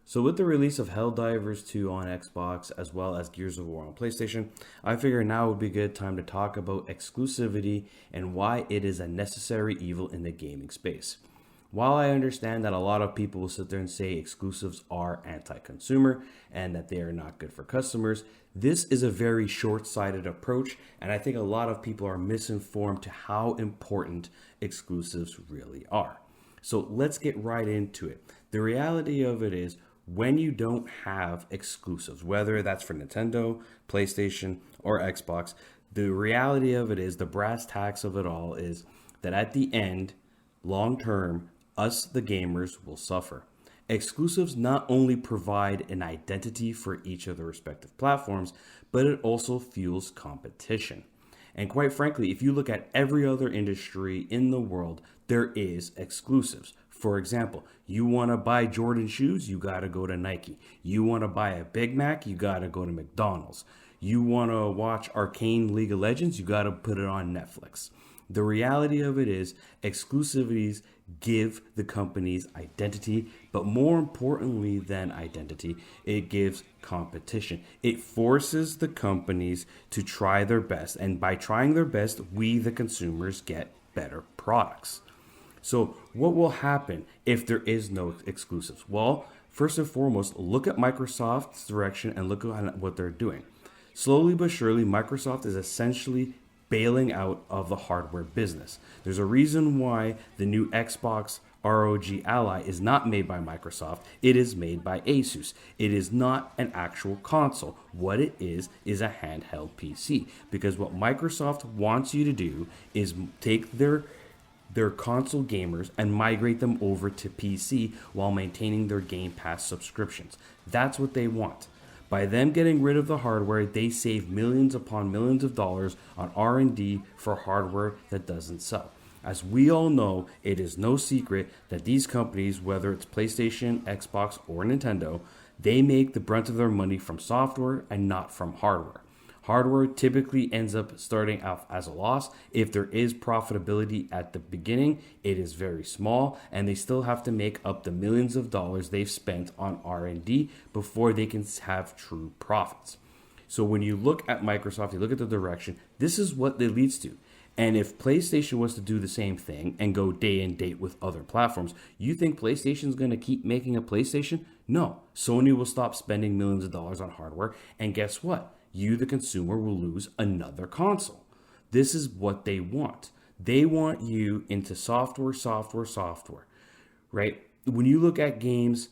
So with the release of Helldivers 2 on Xbox as well as Gears of War on PlayStation, I figure now would be a good time to talk about exclusivity and why it is a necessary evil in the gaming space. While I understand that a lot of people will sit there and say exclusives are anti-consumer and that they are not good for customers, this is a very short-sighted approach, and I think a lot of people are misinformed to how important exclusives really are. So let's get right into it. The reality of it is, when you don't have exclusives, whether that's for Nintendo, PlayStation, or Xbox, the reality of it is, the brass tacks of it all is that at the end, long term, us, the gamers, will suffer. Exclusives not only provide an identity for each of the respective platforms, but it also fuels competition. And quite frankly, if you look at every other industry in the world, there is exclusives. For example, you want to buy Jordan shoes, you got to go to Nike. You want to buy a Big Mac, you got to go to McDonald's. You want to watch Arcane League of Legends, you got to put it on Netflix. The reality of it is, exclusivities give the companies identity, but more importantly than identity, it gives competition. It forces the companies to try their best, and by trying their best, we, the consumers, get better products. So what will happen if there is no exclusives? Well, first and foremost, look at Microsoft's direction and look at what they're doing. Slowly but surely, Microsoft is essentially bailing out of the hardware business. There's a reason why the new Xbox ROG Ally is not made by Microsoft. It is made by Asus. It is not an actual console. What it is a handheld PC. Because what Microsoft wants you to do is take their console gamers and migrate them over to PC while maintaining their Game Pass subscriptions. That's what they want. By them getting rid of the hardware, they save millions upon millions of dollars on R&D for hardware that doesn't sell. As we all know, it is no secret that these companies, whether it's PlayStation, Xbox, or Nintendo, they make the brunt of their money from software and not from hardware. Hardware typically ends up starting off as a loss. If there is profitability at the beginning, it is very small, and they still have to make up the millions of dollars they've spent on R&D before they can have true profits. So when you look at Microsoft, you look at the direction, this is what it leads to. And if PlayStation was to do the same thing and go day and date with other platforms, you think PlayStation is going to keep making a PlayStation? No. Sony will stop spending millions of dollars on hardware, and guess what? You, the consumer, will lose another console. This is what they want. They want you into software, right? When you look at games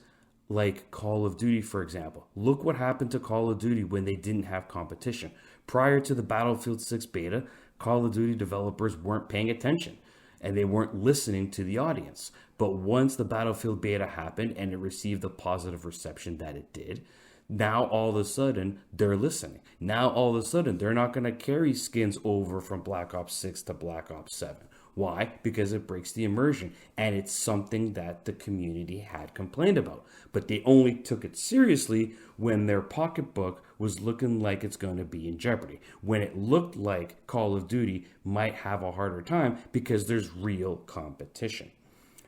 like Call of Duty, for example, look what happened to Call of Duty when they didn't have competition. Prior to the Battlefield 6 beta, Call of Duty developers weren't paying attention and they weren't listening to the audience. But once the Battlefield beta happened and it received the positive reception that it did, now all of a sudden they're listening. Now all of a sudden they're not going to carry skins over from Black Ops 6 to Black Ops 7. Why? Because it breaks the immersion, and it's something that the community had complained about. But they only took it seriously when their pocketbook was looking like it's going to be in jeopardy. When it looked like Call of Duty might have a harder time because there's real competition.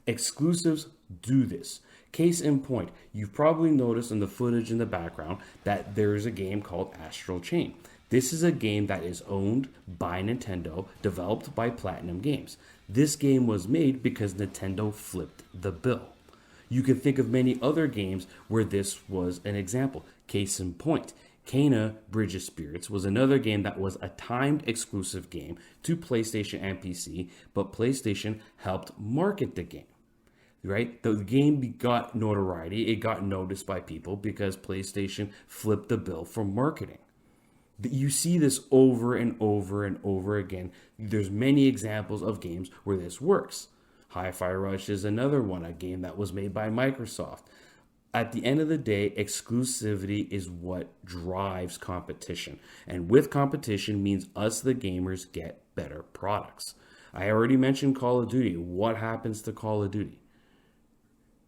Exclusives do this. Case in point, you've probably noticed in the footage in the background that there is a game called Astral Chain. This is a game that is owned by Nintendo, developed by Platinum Games. This game was made because Nintendo flipped the bill. You can think of many other games where this was an example. Case in point, Kena Bridge of Spirits was another game that was a timed exclusive game to PlayStation and PC, but PlayStation helped market the game. Right? The game got notoriety. It got noticed by people because PlayStation flipped the bill for marketing. You see this over and over and over again. There's many examples of games where this works. Hi-Fi Rush is another one, a game that was made by Microsoft. At the end of the day, exclusivity is what drives competition. And with competition means us, the gamers, get better products. I already mentioned Call of Duty. What happens to Call of Duty?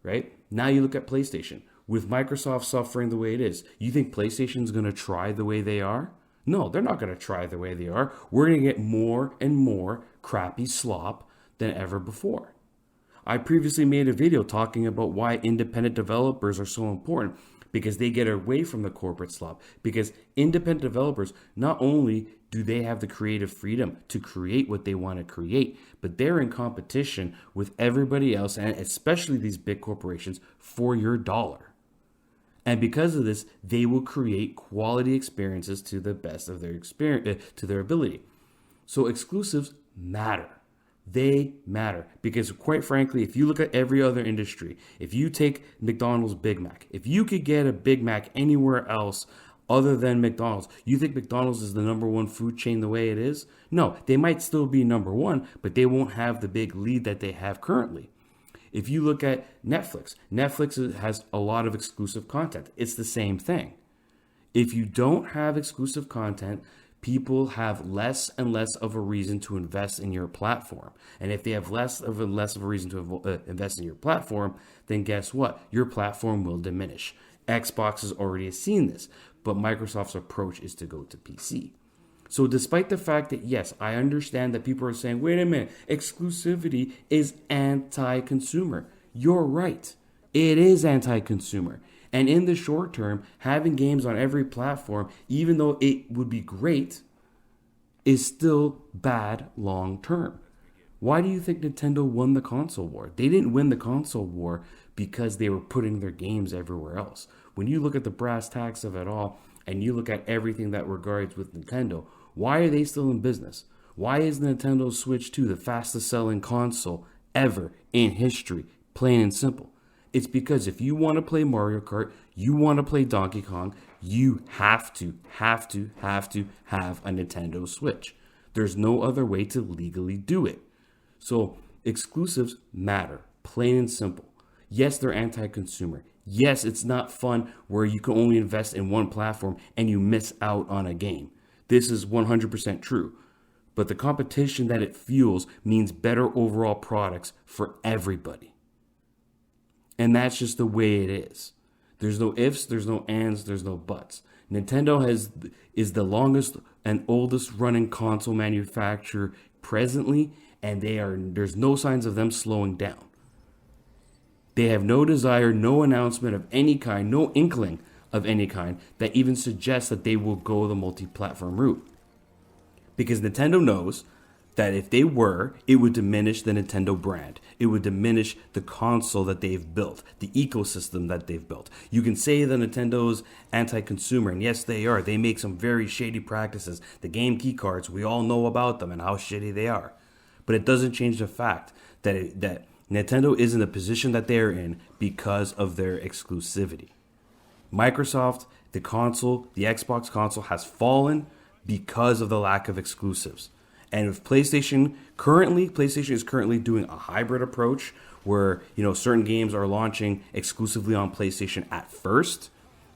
Right? Now you look at PlayStation. With Microsoft suffering the way it is, you think PlayStation's going to try the way they are? No, they're not going to try the way they are. We're going to get more and more crappy slop than ever before. I previously made a video talking about why independent developers are so important, because they get away from the corporate slop. Because independent developers, not only do they have the creative freedom to create what they want to create, but they're in competition with everybody else, and especially these big corporations, for your dollar. And because of this, they will create quality experiences to the best of their experience, to their ability. So exclusives matter. They matter because, quite frankly, if you look at every other industry, if you take McDonald's Big Mac, if you could get a Big Mac anywhere else other than McDonald's, you think McDonald's is the number one food chain the way it is? No, they might still be number one, but they won't have the big lead that they have currently. If you look at Netflix, Netflix has a lot of exclusive content. It's the same thing. If you don't have exclusive content, people have less and less of a reason to invest in your platform. And if they have less of a reason to invest in your platform, then guess what? Your platform will diminish. Xbox has already seen this, but Microsoft's approach is to go to PC. So despite the fact that, yes, I understand that people are saying, wait a minute, exclusivity is anti-consumer. You're right. It is anti-consumer. And in the short term, having games on every platform, even though it would be great, is still bad long term. Why do you think Nintendo won the console war? They didn't win the console war because they were putting their games everywhere else. When you look at the brass tacks of it all, and you look at everything that regards with Nintendo, why are they still in business? Why is Nintendo Switch 2 the fastest selling console ever in history? Plain and simple. It's because if you want to play Mario Kart, you want to play Donkey Kong, you have to have a Nintendo Switch. There's no other way to legally do it. So exclusives matter, plain and simple. Yes, they're anti-consumer. Yes, it's not fun where you can only invest in one platform and you miss out on a game. This is 100% true. But the competition that it fuels means better overall products for everybody. And that's just the way it is. There's no ifs, there's no ands, there's no buts. Nintendo is the longest and oldest running console manufacturer presently, and there's no signs of them slowing down. They have no desire, no announcement of any kind, no inkling of any kind that even suggests that they will go the multi-platform route. Because Nintendo knows that if they were, it would diminish the Nintendo brand. It would diminish the console that they've built, the ecosystem that they've built. You can say that Nintendo's anti-consumer, and yes, they are. They make some very shady practices. The game key cards, we all know about them and how shitty they are. But it doesn't change the fact that Nintendo is in the position that they are in because of their exclusivity. Microsoft, the Xbox console has fallen because of the lack of exclusives. And with PlayStation is currently doing a hybrid approach where, certain games are launching exclusively on PlayStation at first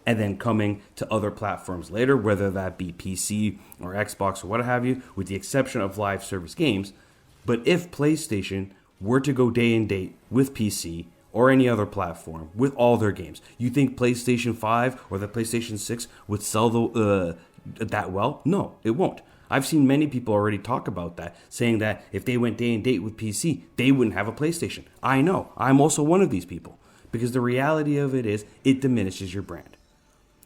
and then coming to other platforms later, whether that be PC or Xbox or what have you, with the exception of live service games. But if PlayStation were to go day and date with PC or any other platform with all their games, you think PlayStation 5 or the PlayStation 6 would sell that well? No, it won't. I've seen many people already talk about that, saying that if they went day and date with PC, they wouldn't have a PlayStation. I know. I'm also one of these people. Because the reality of it is, it diminishes your brand.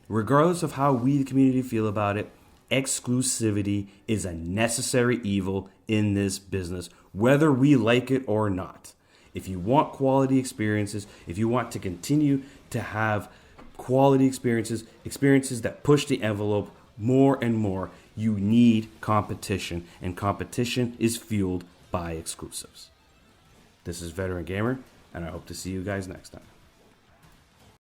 Regardless of how we, the community, feel about it, exclusivity is a necessary evil in this business, whether we like it or not. If you want quality experiences, if you want to continue to have quality experiences that push the envelope more and more, you need competition, and competition is fueled by exclusives. This is Veteran Gamer, and I hope to see you guys next time.